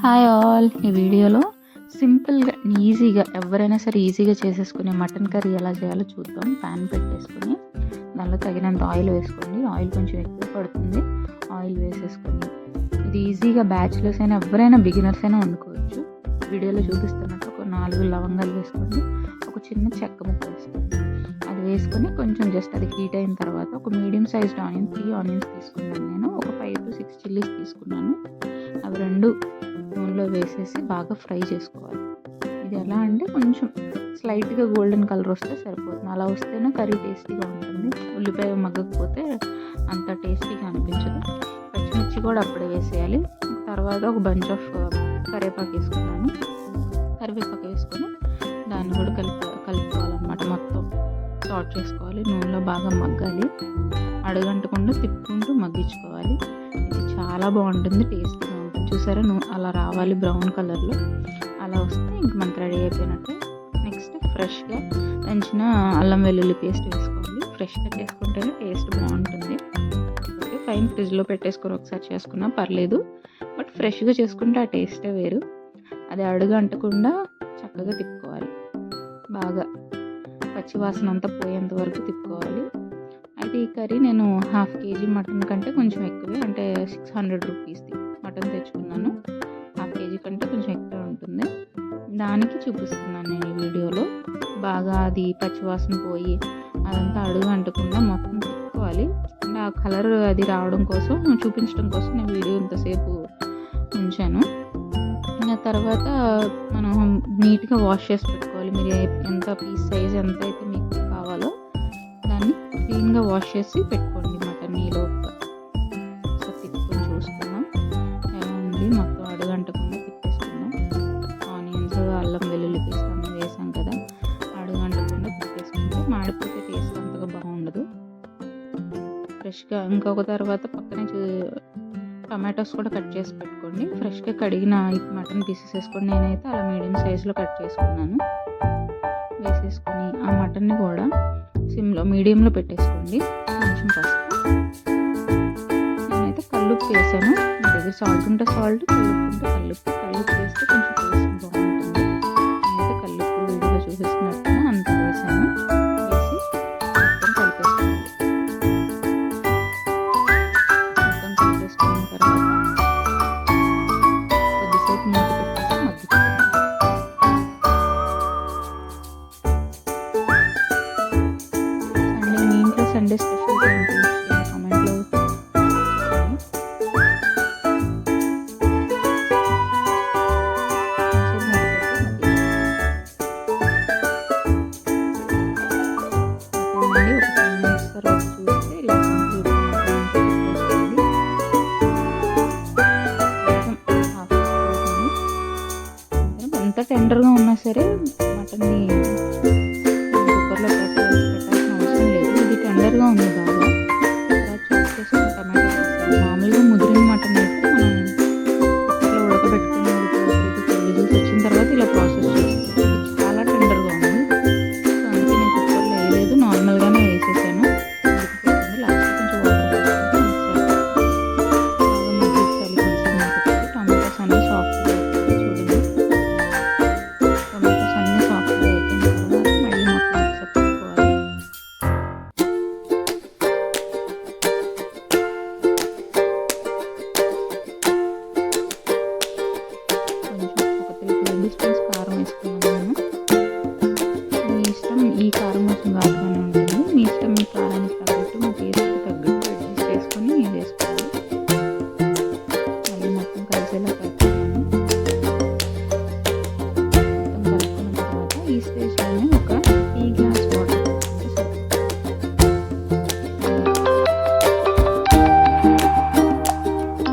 Hi all. ఈ వీడియోలో సింపుల్గా ఈజీగా ఎవరైనా సరే ఈజీగా చేసేసుకునే మటన్ కర్రీ ఎలా చేయాలో చూద్దాం. ప్యాన్ పెట్టేసుకొని దానిలో తగినంత ఆయిల్ వేసుకోండి. ఆయిల్ కొంచెం ఎక్కువ పడుతుంది. ఆయిల్ వేసేసుకొని ఇది ఈజీగా బ్యాచిలర్స్ అయినా ఎవరైనా బిగినర్స్ అయినా వండుకోవచ్చు. వీడియోలో చూపిస్తున్నట్టు ఒక 4 లవంగాలు వేసుకోండి. ఒక చిన్న చెక్క ముక్క వేసుకోండి. అది వేసుకొని కొంచెం జస్ట్ అది హీట్ అయిన తర్వాత ఒక మీడియం సైజ్డ్ ఆనియన్ 3 ఆనియన్స్ తీసుకున్నాను. నేను ఒక 5 to 6 చిల్లీస్ తీసుకున్నాను. అవి 2 నూనెలో వేసేసి బాగా ఫ్రై చేసుకోవాలి. ఇది ఎలా అంటే కొంచెం స్లైట్గా గోల్డెన్ కలర్ వస్తే సరిపోతుంది. అలా వస్తేనే కర్రీ టేస్టీగా ఉంటుంది. ఉల్లిపాయ మగ్గకపోతే అంత టేస్టీగా అనిపించదు. పచ్చిమిర్చి కూడా అప్పుడే వేసేయాలి. తర్వాత ఒక బంచ్ ఆఫ్ కరివేపాకు వేసుకున్నాను. కరివేపాకు వేసుకొని దాన్ని కూడా కలుపుకోవాలన్నమాట. మొత్తం సాట్ చేసుకోవాలి. నూనెలో బాగా మగ్గాలి. అడుగంటకుండా తిప్పుకుంటూ మగ్గించుకోవాలి. ఇది చాలా బాగుంటుంది, టేస్టీగా ఉంటుంది. చూసారా, అలా రావాలి బ్రౌన్ కలర్లో. అలా వస్తే ఇంక మనకు రెడీ అయిపోయినట్టే. నెక్స్ట్ ఫ్రెష్గా దంచిన అల్లం వెల్లుల్లి పేస్ట్ వేసుకోవాలి. ఫ్రెష్గా చేసుకుంటేనే టేస్ట్ బాగుంటుంది. ఓకే, ఫైన్ ఫ్రిడ్జ్లో పెట్టేసుకొని ఒకసారి చేసుకున్నా పర్లేదు, బట్ ఫ్రెష్గా చేసుకుంటే ఆ టేస్టే వేరు. అది అడుగు అంటకుండా చక్కగా తిప్పుకోవాలి. బాగా పచ్చివాసన అంతా పోయేంత వరకు తిప్పుకోవాలి. అయితే ఈ కర్రీ నేను 1/2 kg మటన్ కంటే కొంచెం ఎక్కువే, అంటే 600 రూపీస్ది మటన్ తెచ్చుకున్నాను. 1/2 kg కంటే కొంచెం ఎక్కువే ఉంటుంది. దానికి చూపిస్తున్నాను నేను ఈ వీడియోలో. బాగా అది పచ్చివాసన పోయి అదంతా అడుగు అంటకుండా మొత్తం తిప్పుకోవాలి. అంటే ఆ కలర్ అది రావడం కోసం చూపించడం కోసం నేను వీడియో ఇంతసేపు ఉంచాను. తర్వాత మనం నీట్గా వాష్ చేసి పెట్టుకోవాలి. మీరు ఎంత పీస్ సైజ్ ఎంత అయితే మీకు కావాలో దాన్ని క్లీన్గా వాష్ చేసి పెట్టుకోండి. మటన్ ఈలోపు సో తిప్పుకొని చూసుకుందాం ఎలా ఉంది. మొత్తం అడుగంటకుండా తిప్పేసుకుందాం. ఆనియన్స్, అల్లం వెల్లుల్లి పేస్ట్ అన్నీ వేసాం కదా, అడుగంటకుండా తిప్పేసుకుంటే మాడిపోతే టేస్ట్ అంతగా బాగుండదు. ఫ్రెష్గా ఇంకొక తర్వాత పక్కనే టమాటోస్ కూడా కట్ చేసి పెట్టుకోండి. ఫ్రెష్గా కడిగిన మటన్ పీసెస్ వేసుకొని నేనైతే అలా మీడియం సైజులో కట్ చేసుకున్నాను. వేసేసుకొని ఆ మటన్ని కూడా సిమ్లో మీడియంలో పెట్టేసుకోండి. కొంచెం పసుపు, నేనైతే కల్లుప్పు వేసాను. మీ దగ్గర సాల్ట్ ఉంటే సాల్ట్, కల్లుప్పు ఉంటే కల్లుప్పు వేస్తే కొంచెం టేస్ట్ బాగుంటుంది. నేనైతే కల్లుప్పు వీడియోలో చూపిస్తున్నట్టుగా అంత వేసాను. వేసి మొత్తం కలిపేసుకోవాలి. మొత్తం కలిపేసుకున్న తర్వాత కొద్దిసేపు మూత పెట్టేసి మగ్గించుకోవాలి. సండే స్పెషల్ ఏంటి కామెంట్లో ఎంత టెండర్గా ఉన్నా సరే మటన్ని కుక్కర్లో పెట్టాల్సిన అవసరం లేదు. ఇది టెండర్గా ఉంది బాగా. తర్వాత చూస్ చేసుకున్న టమాటో మామూలుగా ముదిరిన మటన్ అయితే మనం కుక్కర్లో ఉడకబెట్టుకుని జ్యూస్ వచ్చిన తర్వాత ఇలా ప్రాసెస్ చేసుకోవాలి. ఇది చాలా టెండర్గా ఉంది. సో అందుకే నేను కుక్కర్లో వేయలేదు, నార్మల్గానే వేసేసాను. ఉడికిపోతుంది. లాస్ట్ కొంచెం వాటర్ వేసుకుంటే బాగా మగ్గించాలి. కొంచెం మగ్గిపోతే టమాటోస్ అన్నీ సాఫ్ట్గా అవుతాయి. చూడండి, టమాటోస్ అన్నీ సాఫ్ట్గా అయిపోయిన తర్వాత మళ్ళీ మొత్తం ఒకసారి పెట్టుకోవాలి. కొంచెం ఒక 3 tablespoons కారం వేసుకున్నాను నేను. మీ ఇష్టం, ఈ కారం కొంచెం ఘాటుగానే ఉంటుంది. మీ ఇష్టం, మీ కారానికి తగ్గట్టు, మీ టేస్ట్కి తగ్గట్టు అడ్జస్ట్ చేసుకొని వేసుకోవాలి. మళ్ళీ మొత్తం కలిసేలా కలుపుకున్నాను. మొత్తం కలుపుకున్న తర్వాత ఈ స్టేజ్లోనే ఒక టీ గ్లాస్ వాటర్ పోసుకుంటే సరిపోతుంది.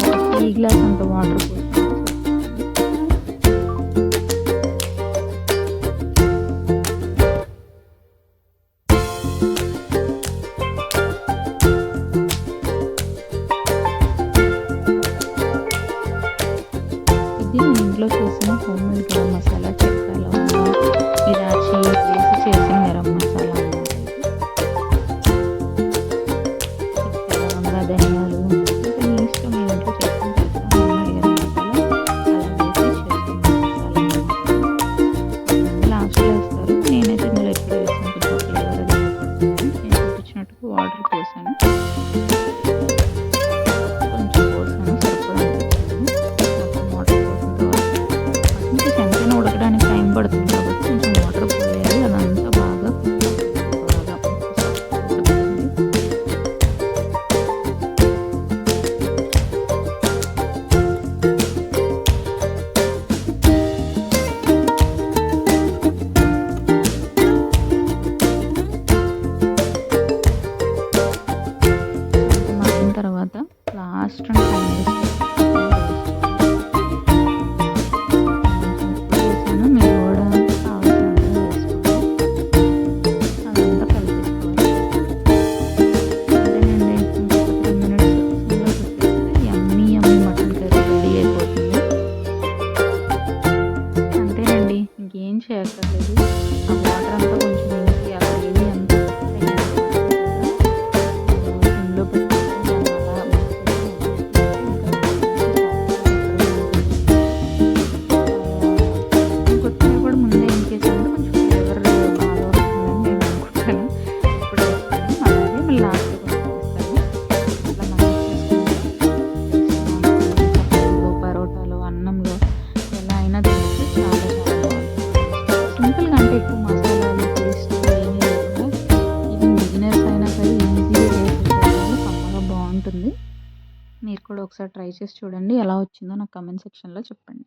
ఒక టీ గ్లాస్ అంత వాటర్ పోసుకుంటే ఇది నేను ఇంట్లో చేసిన హోమ్మేడ్ గరం మసాలా, చెక్క, లవంగం, ఇలాచి వేసి చేసిన గరం మసాలా అన్నమాట. చెక్క, లవంగా, ధనియాలు, ఇంకా మీ ఇష్టం, మీ ఇంట్లో చేసుకుని గరం మసాలా అలా వేసి ఒకసారి ట్రై చేసి చూడండి. ఎలా వచ్చిందో నాకు కామెంట్ సెక్షన్‌లో చెప్పండి.